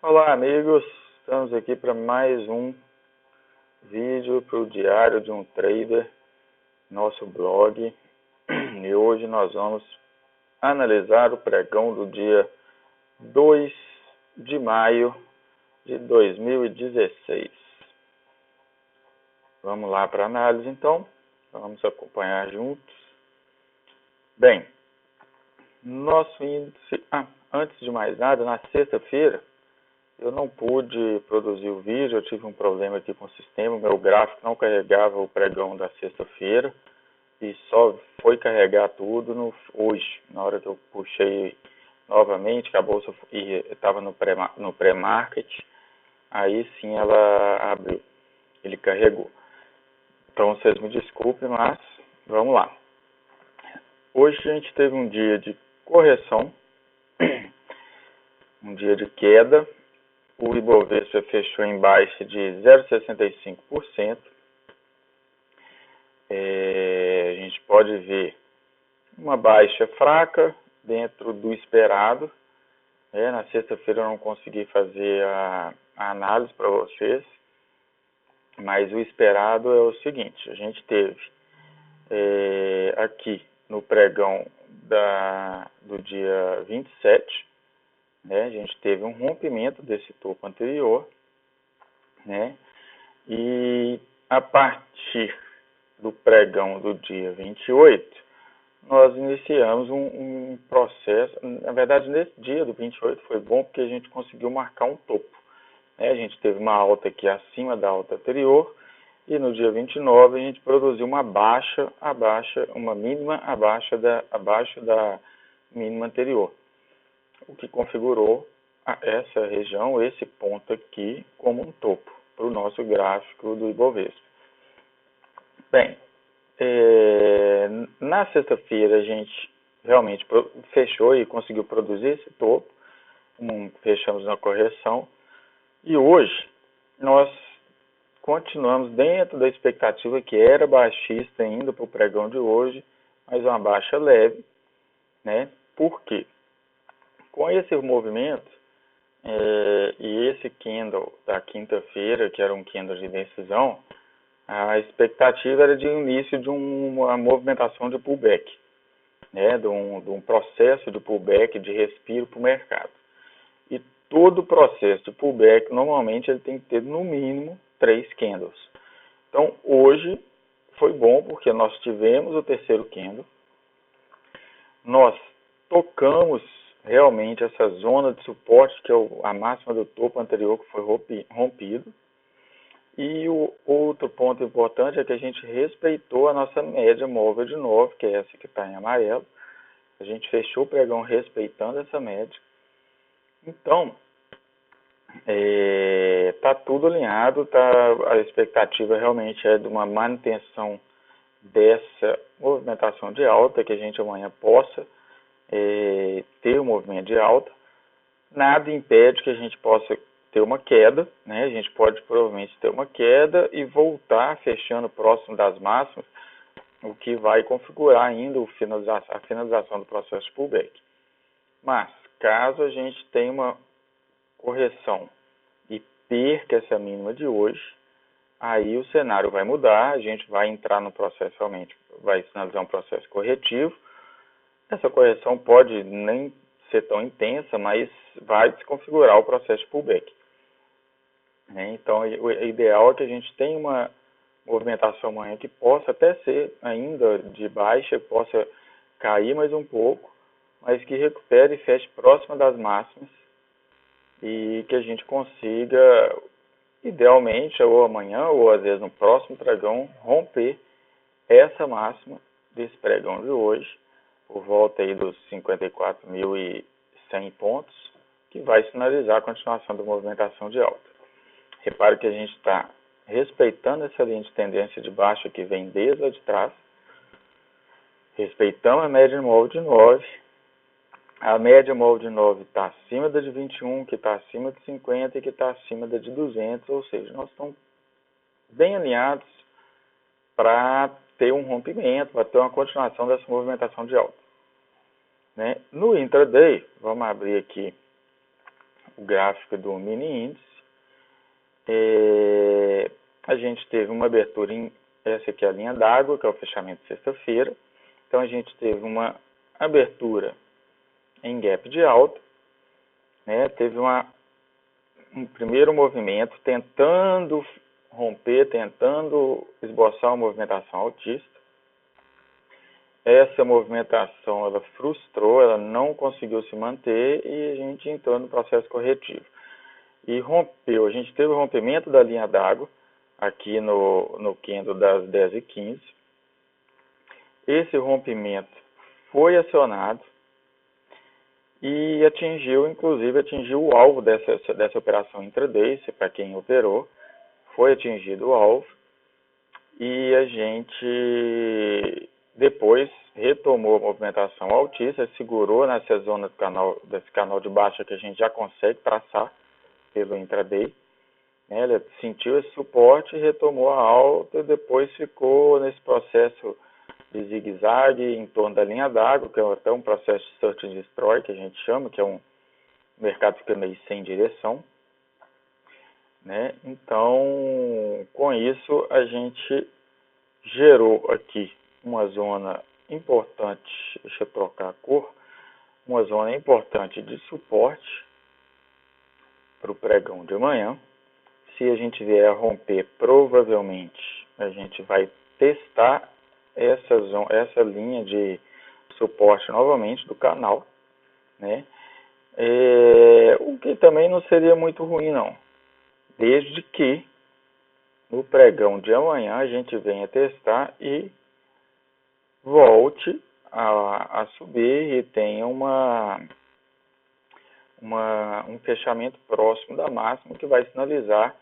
Olá amigos, estamos aqui para mais um vídeo para o Diário de um Trader, nosso blog. E hoje nós vamos analisar o pregão do dia 2 de maio de 2016. Vamos lá para a análise então, vamos acompanhar juntos. Bem, nosso índice, antes de mais nada, na sexta-feira, eu não pude produzir o vídeo, eu tive um problema aqui com o sistema, meu gráfico não carregava o pregão da sexta-feira e só foi carregar tudo hoje, na hora que eu puxei novamente, que a bolsa estava no pré-market, aí sim ela abriu, ele carregou. Então vocês me desculpem, mas vamos lá. Hoje a gente teve um dia de correção, um dia de queda. O Ibovespa fechou em baixa de 0,65%. A gente pode ver uma baixa fraca dentro do esperado. Na sexta-feira eu não consegui fazer a análise para vocês, mas o esperado é o seguinte: a gente teve aqui no pregão do dia 27, a gente teve um rompimento desse topo anterior, e a partir do pregão do dia 28, nós iniciamos um processo. Na verdade, nesse dia do 28 foi bom porque a gente conseguiu marcar um topo. A gente teve uma alta aqui acima da alta anterior, e no dia 29 a gente produziu uma uma mínima abaixo da mínima anterior, o que configurou essa região, esse ponto aqui, como um topo para o nosso gráfico do Ibovespa. Bem, na sexta-feira a gente realmente fechou e conseguiu produzir esse topo, fechamos na correção, e hoje nós continuamos dentro da expectativa que era baixista ainda para o pregão de hoje, mas uma baixa leve, Por quê? Com esse movimento e esse candle da quinta-feira, que era um candle de decisão, a expectativa era de início de uma movimentação de pullback, de um processo de pullback, de respiro para o mercado. E todo o processo de pullback, normalmente, ele tem que ter no mínimo 3 candles. Então, hoje foi bom porque nós tivemos o terceiro candle, nós tocamos realmente essa zona de suporte, que é a máxima do topo anterior que foi rompido. E o outro ponto importante é que a gente respeitou a nossa média móvel de 9, que é essa que está em amarelo. A gente fechou o pregão respeitando essa média. Então, está tudo alinhado, a expectativa realmente é de uma manutenção dessa movimentação de alta, que a gente amanhã possa ter um movimento de alta. Nada impede que a gente possa ter uma queda, A gente pode provavelmente ter uma queda e voltar fechando próximo das máximas, o que vai configurar ainda a finalização do processo de pullback. Mas, caso a gente tenha uma correção e perca essa mínima de hoje, aí o cenário vai mudar, a gente vai entrar no processo realmente, vai finalizar um processo corretivo. Essa correção pode nem ser tão intensa, mas vai desconfigurar o processo de pullback. Então, o ideal é que a gente tenha uma movimentação amanhã que possa até ser ainda de baixa, possa cair mais um pouco, mas que recupere e feche próxima das máximas e que a gente consiga, idealmente, ou amanhã, ou às vezes no próximo pregão, romper essa máxima desse pregão de hoje, por volta aí dos 54.100 pontos, que vai sinalizar a continuação da movimentação de alta. Repare que a gente está respeitando essa linha de tendência de baixa que vem desde lá de trás, respeitamos a média móvel de 9, a média móvel de 9 está acima da de 21, que está acima de 50 e que está acima da de 200, ou seja, nós estamos bem alinhados para ter um rompimento, para ter uma continuação dessa movimentação de alta. No intraday, vamos abrir aqui o gráfico do mini índice. A gente teve uma abertura essa aqui é a linha d'água, que é o fechamento de sexta-feira. Então a gente teve uma abertura em gap de alta, né? Teve um primeiro movimento tentando romper, tentando esboçar uma movimentação altista. Essa movimentação ela frustrou, ela não conseguiu se manter e a gente entrou no processo corretivo. E rompeu, a gente teve o rompimento da linha d'água aqui no candle das 10h15. Esse rompimento foi acionado e inclusive atingiu o alvo dessa operação intraday, para quem operou, foi atingido o alvo e a gente depois retomou a movimentação altista, segurou nessa zona desse canal de baixa que a gente já consegue traçar pelo intraday. Ela sentiu esse suporte, retomou a alta e depois ficou nesse processo de zigue-zague em torno da linha d'água, que é até um processo de search and destroy, que a gente chama, que é o mercado fica meio sem direção, né? Então, com isso, a gente gerou aqui uma zona importante, deixa eu trocar a cor, uma zona importante de suporte para o pregão de amanhã. Se a gente vier a romper, provavelmente a gente vai testar essa linha de suporte novamente do canal, né? O que também não seria muito ruim não, desde que no pregão de amanhã a gente venha testar e volte a subir e tenha um fechamento próximo da máxima que vai sinalizar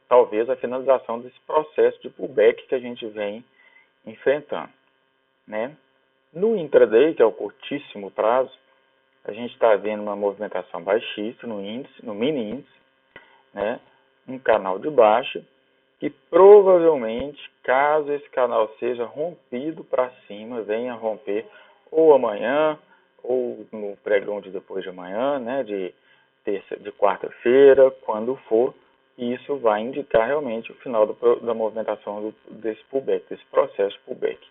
talvez a finalização desse processo de pullback que a gente vem enfrentando, né? No intraday, que é o curtíssimo prazo, a gente está vendo uma movimentação baixista no mini índice, né? Um canal de baixa que provavelmente, caso esse canal seja rompido para cima, venha romper ou amanhã ou no pregão de depois de amanhã, né? De quarta-feira, quando for. E isso vai indicar realmente o final da movimentação desse pullback, desse processo pullback.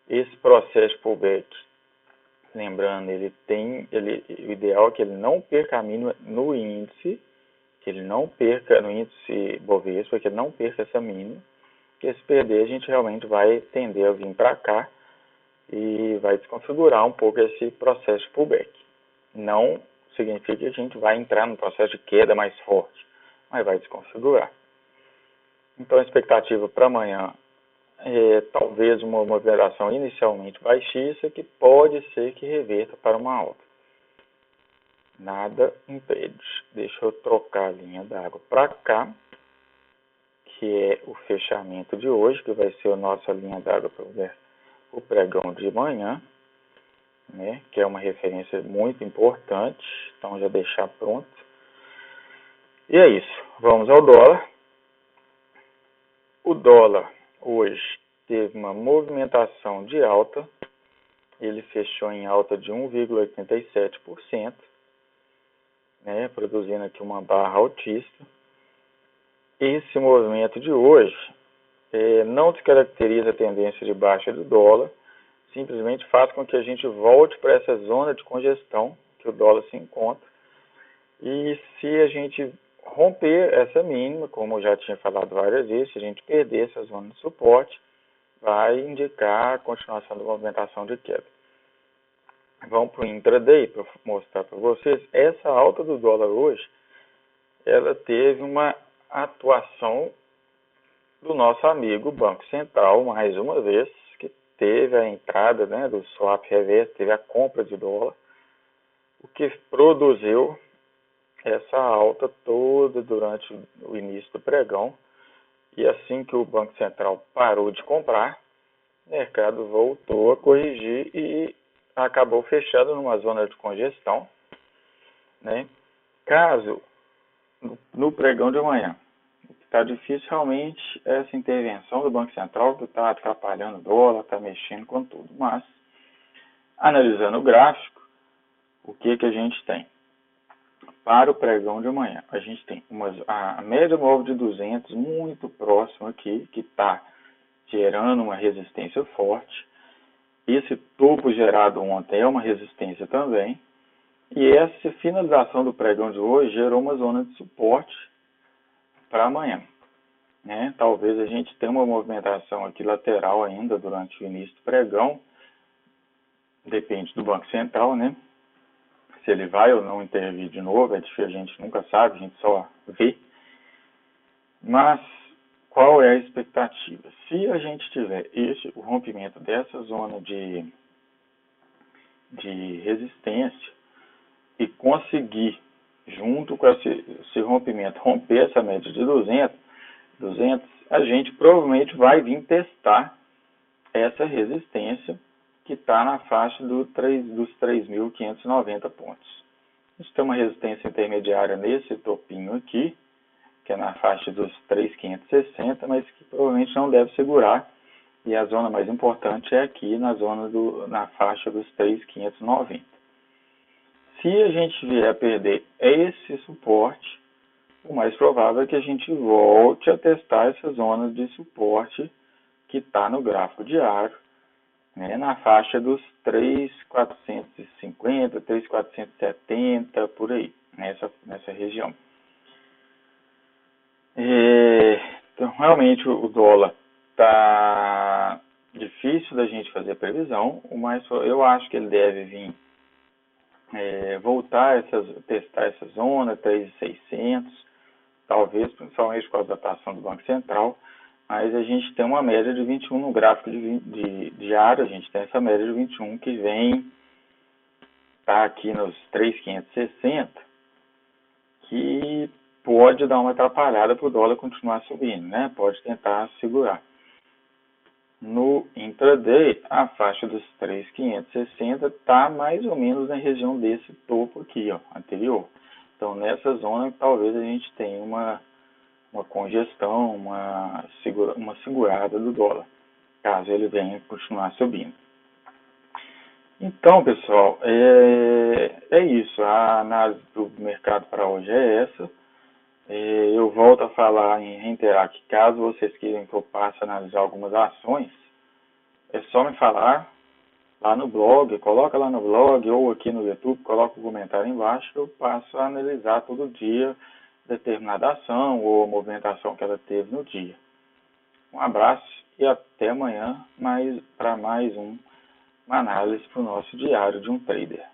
Esse processo pullback, lembrando, o ideal é que ele não perca a mínima no índice, que ele não perca no índice Bovespa, que ele não perca essa mínima, porque se perder a gente realmente vai tender a vir para cá e vai desconfigurar um pouco esse processo pullback. Não significa que a gente vai entrar num processo de queda mais forte, mas vai desconfigurar. Então a expectativa para amanhã é talvez uma movimentação inicialmente baixista que pode ser que reverta para uma alta. Nada impede. Deixa eu trocar a linha d'água para cá, que é o fechamento de hoje, que vai ser a nossa linha d'água para o pregão de manhã, né, que é uma referência muito importante. Então já deixar pronto. E é isso. Vamos ao dólar. O dólar hoje teve uma movimentação de alta. Ele fechou em alta de 1,87%, né, produzindo aqui uma barra altista. Esse movimento de hoje não descaracteriza a tendência de baixa do dólar, simplesmente faz com que a gente volte para essa zona de congestão que o dólar se encontra. E se a gente romper essa mínima, como eu já tinha falado várias vezes, se a gente perder essa zona de suporte, vai indicar a continuação da movimentação de queda. Vamos para o intraday para mostrar para vocês. Essa alta do dólar hoje, ela teve uma atuação do nosso amigo Banco Central, mais uma vez, que teve a entrada, né, do swap reverso, teve a compra de dólar, o que produziu essa alta toda durante o início do pregão. E assim que o Banco Central parou de comprar, o mercado voltou a corrigir e acabou fechando numa zona de congestão, né? Caso no pregão de amanhã, está difícil realmente essa intervenção do Banco Central, que está atrapalhando o dólar, está mexendo com tudo. Mas, analisando o gráfico, o que a gente tem? para o pregão de amanhã, a gente tem a média móvel de 200 muito próximo aqui, que está gerando uma resistência forte. Esse topo gerado ontem é uma resistência também. E essa finalização do pregão de hoje gerou uma zona de suporte para amanhã, né? Talvez a gente tenha uma movimentação aqui lateral ainda durante o início do pregão. Depende do Banco Central, né? Se ele vai ou não intervir de novo, a gente nunca sabe, a gente só vê. Mas qual é a expectativa? Se a gente tiver o rompimento dessa zona de resistência e conseguir, junto com esse rompimento, romper essa média de 200, a gente provavelmente vai vir testar essa resistência que está na faixa dos 3.590 pontos. A gente tem uma resistência intermediária nesse topinho aqui, que é na faixa dos 3.560, mas que provavelmente não deve segurar. E a zona mais importante é aqui na faixa dos 3.590. Se a gente vier a perder esse suporte, o mais provável é que a gente volte a testar essa zona de suporte que está no gráfico diário, né, na faixa dos 3.450, 3.470, por aí, nessa região. Então, realmente, o dólar está difícil da gente fazer previsão, mas eu acho que ele deve vir testar essa zona, 3.600, talvez, principalmente por causa da taxa do Banco Central, mas a gente tem uma média de 21 no gráfico de diário, a gente tem essa média de 21 que está aqui nos 3.560, que pode dar uma atrapalhada para o dólar continuar subindo, né? Pode tentar segurar. No intraday, a faixa dos 3.560 está mais ou menos na região desse topo aqui, ó, anterior. Então, nessa zona, talvez a gente tenha uma congestão, uma segurada do dólar, caso ele venha continuar subindo. Então, pessoal, é isso. A análise do mercado para hoje é essa. Eu volto a falar em reiterar que caso vocês queiram que eu passe a analisar algumas ações, é só me falar lá no blog, coloca lá no blog ou aqui no YouTube, coloca o comentário embaixo, eu passo a analisar todo dia determinada ação ou movimentação que ela teve no dia. Um abraço e até amanhã para mais uma análise para o nosso diário de um trader.